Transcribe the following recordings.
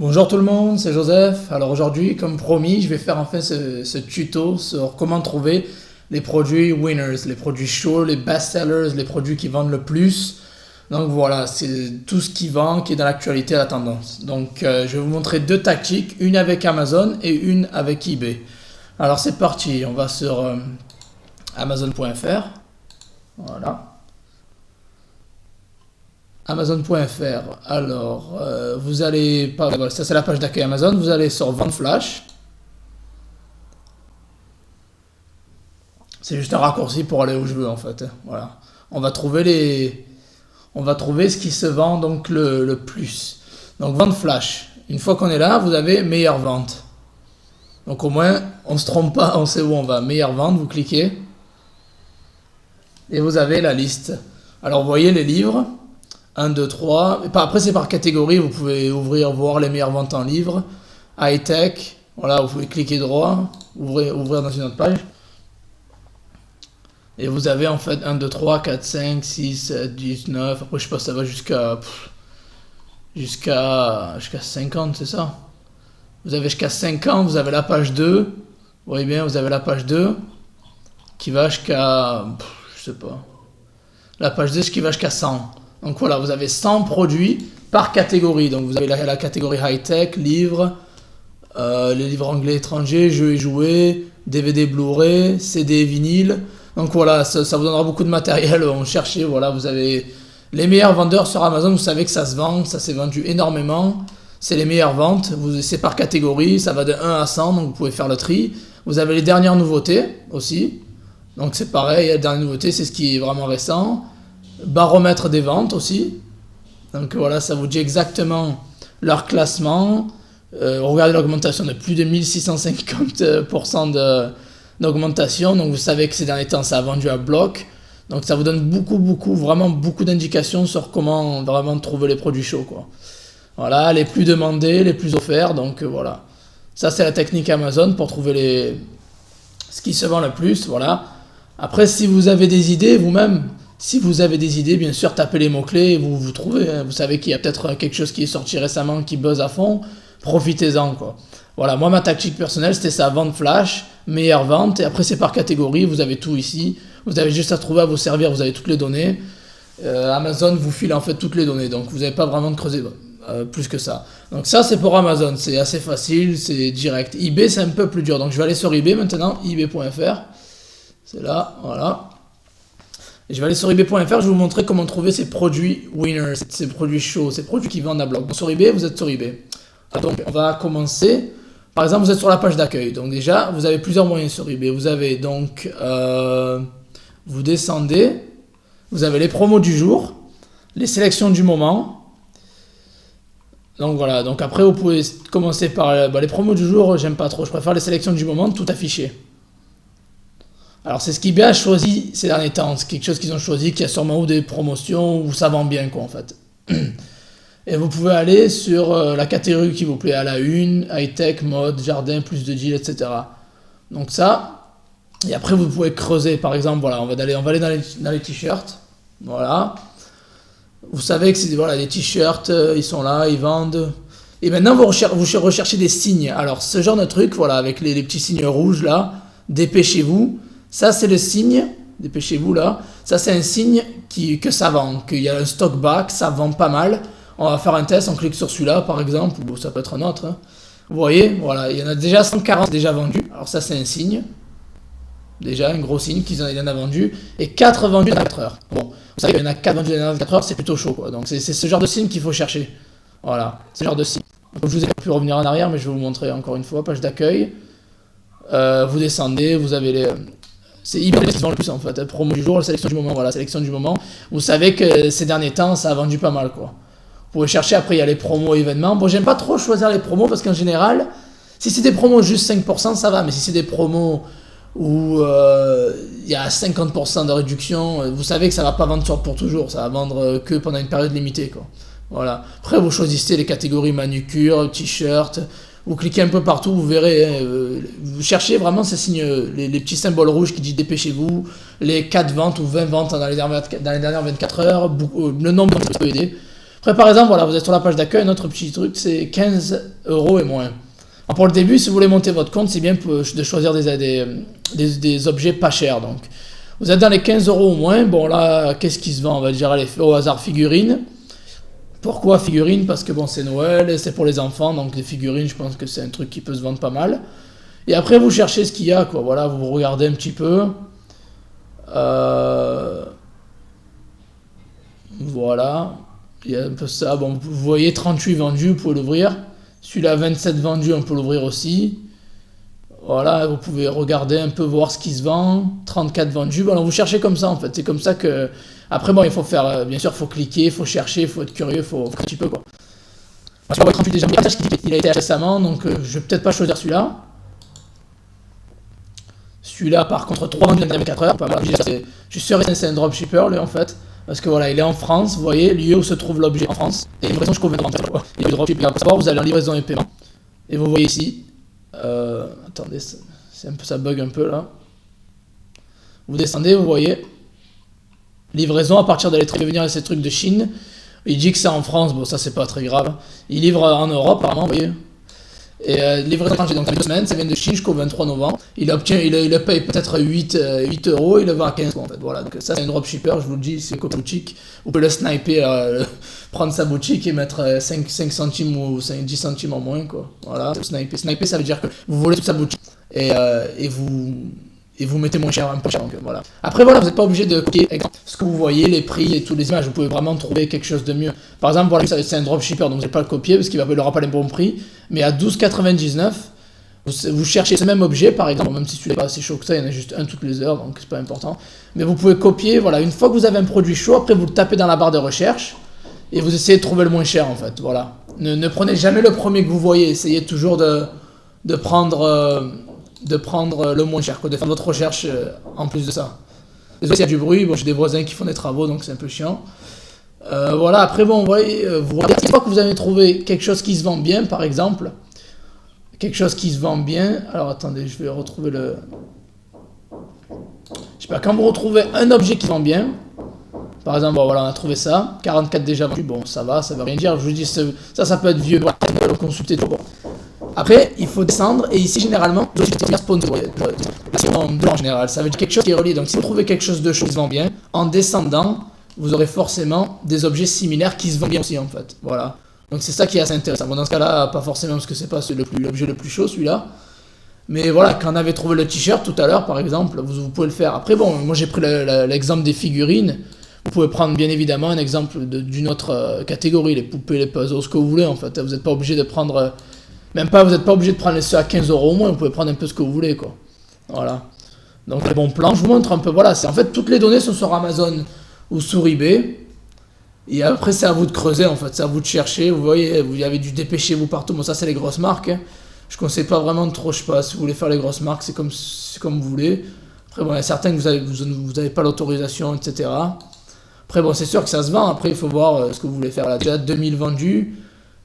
Bonjour tout le monde, c'est Joseph. Alors aujourd'hui, comme promis, je vais faire enfin ce tuto sur comment trouver les produits winners, les produits chauds, les best-sellers, les produits qui vendent le plus. Donc voilà, c'est tout ce qui vend, qui est dans l'actualité, à la tendance. Donc je vais vous montrer deux tactiques, une avec Amazon et une avec eBay. Alors c'est parti, on va sur Amazon.fr. Voilà. Amazon.fr, alors vous allez, ça c'est la page d'accueil Amazon, vous allez sur Vente Flash. C'est juste un raccourci pour aller où je veux en fait. Voilà. On va trouver ce qui se vend donc le plus. Donc Vente Flash. Une fois qu'on est là, vous avez meilleure vente. Donc au moins, on ne se trompe pas, on sait où on va. Meilleure vente, vous cliquez. Et vous avez la liste. Alors vous voyez les livres. 1, 2, 3. Après, c'est par catégorie. Vous pouvez voir les meilleures ventes en livres. High-tech. Voilà, vous pouvez cliquer droit. Ouvrir dans une autre page. Et vous avez en fait 1, 2, 3, 4, 5, 6, 7, 10, 9. Après, je sais pas, ça va jusqu'à 50, c'est ça. Vous avez jusqu'à 50. Vous avez la page 2. Vous voyez bien, vous avez la page 2 qui va jusqu'à... je sais pas. La page 2 qui va jusqu'à 100. Donc voilà, vous avez 100 produits par catégorie. Donc vous avez la catégorie high-tech, livres, les livres anglais étrangers, jeux et jouets, DVD Blu-ray, CD et vinyle. Donc voilà, ça vous donnera beaucoup de matériel. On cherchait, voilà, vous avez les meilleurs vendeurs sur Amazon. Vous savez que ça se vend, ça s'est vendu énormément. C'est les meilleures ventes. C'est par catégorie, ça va de 1 à 100, donc vous pouvez faire le tri. Vous avez les dernières nouveautés aussi. Donc c'est pareil, les dernières nouveautés, c'est ce qui est vraiment récent. Baromètre des ventes aussi. Donc voilà, ça vous dit exactement leur classement. Regardez l'augmentation de plus de 1650% d'augmentation. Donc vous savez que ces derniers temps, ça a vendu à bloc. Donc ça vous donne vraiment beaucoup d'indications sur comment vraiment trouver les produits chauds, quoi. Voilà, les plus demandés, les plus offerts. Donc voilà. Ça, c'est la technique Amazon pour trouver ce qui se vend le plus. Voilà. Après, si vous avez des idées vous-même, bien sûr, tapez les mots-clés et vous trouvez. Hein. Vous savez qu'il y a peut-être quelque chose qui est sorti récemment qui buzz à fond. Profitez-en, quoi. Voilà, moi, ma tactique personnelle, c'était ça. Vente flash, meilleure vente. Et après, c'est par catégorie. Vous avez tout ici. Vous avez juste à trouver à vous servir. Vous avez toutes les données. Amazon vous file en fait toutes les données. Donc, vous n'avez pas vraiment de creuser plus que ça. Donc, ça, c'est pour Amazon. C'est assez facile. C'est direct. eBay, c'est un peu plus dur. Donc, je vais aller sur eBay maintenant. eBay.fr. C'est là. Voilà. Et je vais aller sur eBay.fr, je vais vous montrer comment trouver ces produits winners, ces produits chauds, ces produits qui vendent à bloc. Donc sur eBay, vous êtes sur eBay. Donc on va commencer. Par exemple, vous êtes sur la page d'accueil. Donc déjà, vous avez plusieurs moyens sur eBay. Vous avez donc, vous descendez, vous avez les promos du jour, les sélections du moment. Donc voilà, donc après vous pouvez commencer par les promos du jour, j'aime pas trop. Je préfère les sélections du moment, tout affiché. Alors c'est ce qu'eBay a choisi ces derniers temps, c'est quelque chose qu'ils ont choisi, qui a sûrement eu des promotions où ça vend bien, quoi, en fait. Et vous pouvez aller sur la catégorie qui vous plaît, à la une, high-tech, mode, jardin, plus de deals, etc. Donc ça, et après vous pouvez creuser, par exemple, voilà, on va aller dans les t-shirts, voilà. Vous savez que voilà, les t-shirts, ils sont là, ils vendent. Et maintenant vous recherchez des signes. Alors ce genre de truc, voilà, avec les petits signes rouges là, dépêchez-vous. Ça, c'est le signe, dépêchez-vous là, ça c'est un signe que ça vend, qu'il y a un stock bas, que ça vend pas mal. On va faire un test, on clique sur celui-là par exemple, ou ça peut être un autre. Hein. Vous voyez, voilà, il y en a déjà 140 déjà vendus. Alors ça c'est un signe, déjà un gros signe qu'il y en a vendu, et 4 vendus dans 4 heures. Bon, vous savez qu'il y en a 4 vendus dans 4 heures, c'est plutôt chaud, quoi. Donc c'est ce genre de signe qu'il faut chercher. Voilà, c'est ce genre de signe. Donc, je vous ai pu revenir en arrière, mais je vais vous montrer encore une fois, page d'accueil. Vous descendez, vous avez c'est eBay qui vend le plus en fait. Promo du jour, la sélection du moment. Voilà, sélection du moment. Vous savez que ces derniers temps, ça a vendu pas mal, quoi. Vous pouvez chercher, après il y a les promos événements. Bon, j'aime pas trop choisir les promos parce qu'en général, si c'est des promos juste 5%, ça va. Mais si c'est des promos où il y a 50% de réduction, vous savez que ça va pas vendre pour toujours. Ça va vendre que pendant une période limitée, quoi. Voilà. Après, vous choisissez les catégories manucure, t-shirt. Vous cliquez un peu partout, vous verrez, hein, vous cherchez vraiment ces signes, les petits symboles rouges qui disent dépêchez-vous, les 4 ventes ou 20 ventes dans les dernières 24 heures, le nombre de ventes qui peut aider. Après, par exemple, voilà, vous êtes sur la page d'accueil, un autre petit truc, c'est 15 euros et moins. Alors, pour le début, si vous voulez monter votre compte, c'est bien de choisir des objets pas chers. Donc, vous êtes dans les 15 euros au moins. Bon, là, qu'est-ce qui se vend? On va dire allez, au hasard figurines. Pourquoi figurines? Parce que bon, c'est Noël, c'est pour les enfants, donc les figurines, je pense que c'est un truc qui peut se vendre pas mal. Et après, vous cherchez ce qu'il y a, quoi. Voilà, vous regardez un petit peu. Voilà, il y a un peu ça. Bon, vous voyez 38 vendus, vous pouvez l'ouvrir. Celui-là, 27 vendus, on peut l'ouvrir aussi. Voilà, vous pouvez regarder un peu, voir ce qui se vend. 34 vendus. Bon, alors vous cherchez comme ça, en fait. C'est comme ça que... Après, bon, il faut faire... Bien sûr, il faut cliquer, il faut chercher, il faut être curieux, il faut un petit peu, quoi. Parce qu'on voit 38 déjà, il a été récemment, donc je vais peut-être pas choisir celui-là. Celui-là, par contre, 3 vendus dans les 24 heures. Voilà, je suis sûr que c'est un dropshipper, lui, en fait. Parce que voilà, il est en France, vous voyez, lieu où se trouve l'objet en France. Et livraison jusqu'au 23. Il y a le dropshipper. Pour savoir, vous allez en livraison et paiement. Et vous voyez ici. Attendez, c'est un peu, ça bug un peu là. Vous descendez, vous voyez. Livraison à partir de l'étranger venir ces trucs de Chine. Il dit que c'est en France, bon, ça c'est pas très grave. Il livre en Europe, apparemment, vous voyez. Et livraison étrangère, donc 2 semaines, ça vient de Chine jusqu'au 23 novembre. Il paye peut-être 8 euros, il le vend à 15 euros en fait. Voilà, donc ça c'est un dropshipper, je vous le dis, c'est comme boutique. Vous pouvez le sniper, prendre sa boutique et mettre 5 centimes ou 10 centimes en moins, quoi. Voilà, sniper. Sniper, ça veut dire que vous volez toute sa boutique et vous mettez moins cher, un peu cher. Donc, voilà. Après, voilà, vous n'êtes pas obligé de copier ce que vous voyez, les prix et toutes les images. Vous pouvez vraiment trouver quelque chose de mieux. Par exemple, voilà, c'est un dropshipper, donc vous n'allez pas le copier parce qu'il n'aura pas les bons prix. Mais à 12,99, vous cherchez ce même objet, par exemple, même si celui-là n'est pas assez chaud que ça, il y en a juste un toutes les heures, donc c'est pas important. Mais vous pouvez copier, voilà, une fois que vous avez un produit chaud, après vous le tapez dans la barre de recherche et vous essayez de trouver le moins cher, en fait. Voilà. Ne prenez jamais le premier que vous voyez. Essayez toujours de prendre le moins cher, quoi, de faire votre recherche en plus de ça. Désolé s'il y a du bruit, bon, j'ai des voisins qui font des travaux, donc c'est un peu chiant. Voilà, après bon, vous voyez, vous regardez, une fois que vous avez trouvé quelque chose qui se vend bien, par exemple, quelque chose qui se vend bien, alors attendez, je vais retrouver le... Je sais pas, quand vous retrouvez un objet qui vend bien, par exemple, bon, voilà, on a trouvé ça, 44 déjà vendus, bon, ça veut rien dire, je vous dis, ça peut être vieux, voilà, consulter tout, bon. Après, il faut descendre, et ici, généralement, vous avez sponsor, en général, ça veut dire quelque chose qui est relié. Donc, si vous trouvez quelque chose de chaud qui se vend bien, en descendant, vous aurez forcément des objets similaires qui se vendent bien aussi, en fait. Voilà. Donc, c'est ça qui est assez intéressant. Bon, dans ce cas-là, pas forcément, parce que c'est pas l'objet le plus chaud, celui-là. Mais voilà, quand on avait trouvé le t-shirt tout à l'heure, par exemple, vous pouvez le faire. Après, bon, moi, j'ai pris l'exemple des figurines. Vous pouvez prendre, bien évidemment, un exemple d'une autre catégorie, les poupées, les puzzles, ce que vous voulez, en fait. Vous n'êtes pas obligé de prendre... vous n'êtes pas obligé de prendre ceux à 15 euros au moins, vous pouvez prendre un peu ce que vous voulez, quoi. Voilà. Donc les bons plans, je vous montre un peu, voilà, en fait toutes les données sont sur Amazon ou sur eBay. Et après c'est à vous de creuser, en fait, c'est à vous de chercher, vous voyez, vous avez du dépêchez-vous partout, bon ça c'est les grosses marques, hein. Je conseille pas vraiment de trop, je sais pas, si vous voulez faire les grosses marques, c'est comme vous voulez. Après bon, il y a certains que vous avez pas l'autorisation, etc. Après bon, c'est sûr que ça se vend, après il faut voir ce que vous voulez faire. Là, déjà 2000 vendus,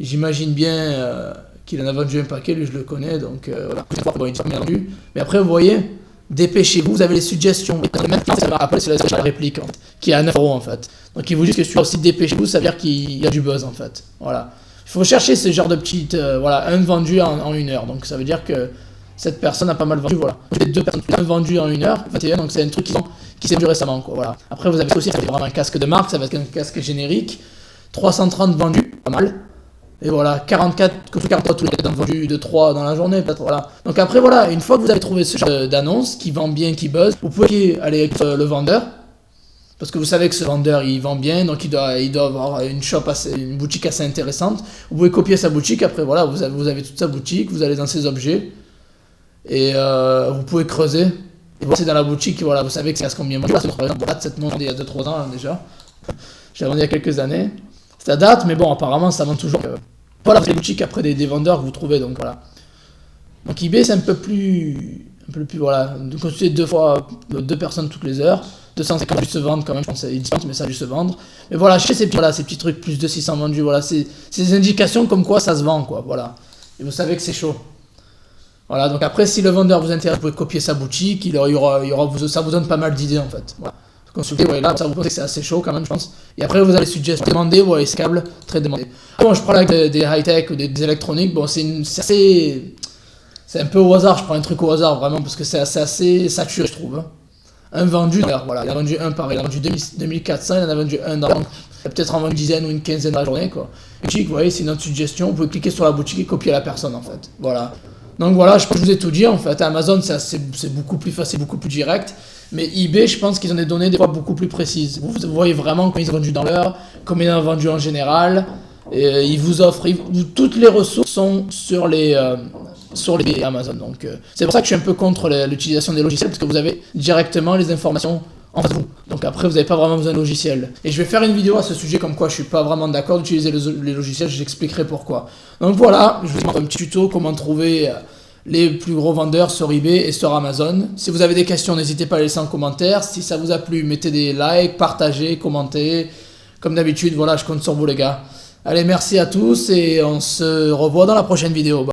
j'imagine bien... qu'il en a vendu un paquet, lui je le connais, donc voilà. Bon, il est vendu. Mais après, vous voyez, dépêchez-vous, vous avez les suggestions. Maintenant, ça me rappelle, c'est la réplique, qui est à 9 euros en fait. Donc il vous dit que celui-là aussi, dépêchez-vous, ça veut dire qu'il y a du buzz en fait. Voilà. Il faut chercher ce genre de petites. Voilà, un vendu en 1 heure. Donc ça veut dire que cette personne a pas mal vendu. Voilà. Vous avez 2 personnes, un vendu en 1 heure, 21, donc c'est un truc qui s'est vu récemment, quoi. Voilà. Après, vous avez aussi, ça va être vraiment un casque de marque, ça va être un casque générique. 330 vendus, pas mal. Et voilà, 44 tous les temps vendus de 3 dans la journée, peut-être, voilà. Donc après, voilà, une fois que vous avez trouvé ce genre d'annonce qui vend bien, qui buzz, vous pouvez aller avec le vendeur, parce que vous savez que ce vendeur, il vend bien, donc il doit avoir une boutique assez intéressante. Vous pouvez copier sa boutique, après, voilà, vous avez toute sa boutique, vous allez dans ses objets, et vous pouvez creuser. Et voir si dans la boutique, voilà, vous savez que c'est à ce combien. Moi, par exemple, cette montre il y a 2-3 ans, là, déjà. Je l'ai vendu il y a quelques années. Ça date, mais bon, apparemment, ça vend toujours. Voilà, c'est les boutiques après des vendeurs que vous trouvez, donc voilà. Donc eBay, c'est un peu plus, voilà, de consulter 2 personnes toutes les heures. 250 se vendent quand même, je pense, c'est 10, mais ça a dû se vendre. Mais voilà, chez ces petits trucs, plus de 600 vendus, voilà, c'est des indications comme quoi ça se vend, quoi, voilà. Et vous savez que c'est chaud. Voilà, donc après, si le vendeur vous intéresse, vous pouvez copier sa boutique, ça vous donne pas mal d'idées, en fait. Voilà. Consultez, ouais, là, ça vous pensez que c'est assez chaud quand même, je pense. Et après, vous avez les suggestions. Demandez, ouais, ces câbles, très demandés. Bon, je prends là des high-tech ou des électroniques. Bon, c'est assez. C'est un peu au hasard, je prends un truc au hasard vraiment, parce que c'est assez saturé, je trouve. Un vendu, voilà, il a vendu un pareil, il a vendu 2400, il en a vendu un dans. Il a peut-être en vendu une dizaine ou une quinzaine dans la journée, quoi. Boutique, vous voyez, c'est notre suggestion. Vous pouvez cliquer sur la boutique et copier la personne, en fait. Voilà. Donc voilà, je vous ai tout dit, en fait. Amazon, c'est beaucoup plus facile, beaucoup plus direct. Mais eBay, je pense qu'ils ont des données des fois beaucoup plus précises. Vous voyez vraiment combien ils ont vendu dans l'heure, combien ils ont vendu en général. Et ils vous offrent, toutes les ressources sont sur les Amazon. Donc c'est pour ça que je suis un peu contre l'utilisation des logiciels, parce que vous avez directement les informations en face de vous. Donc après, vous n'avez pas vraiment besoin de logiciel. Et je vais faire une vidéo à ce sujet, comme quoi je suis pas vraiment d'accord d'utiliser les logiciels, j'expliquerai pourquoi. Donc voilà, je vous montre un petit tuto comment trouver les plus gros vendeurs sur eBay et sur Amazon. Si vous avez des questions, n'hésitez pas à les laisser en commentaire. Si ça vous a plu, mettez des likes, partagez, commentez. Comme d'habitude, voilà, je compte sur vous les gars. Allez, merci à tous et on se revoit dans la prochaine vidéo.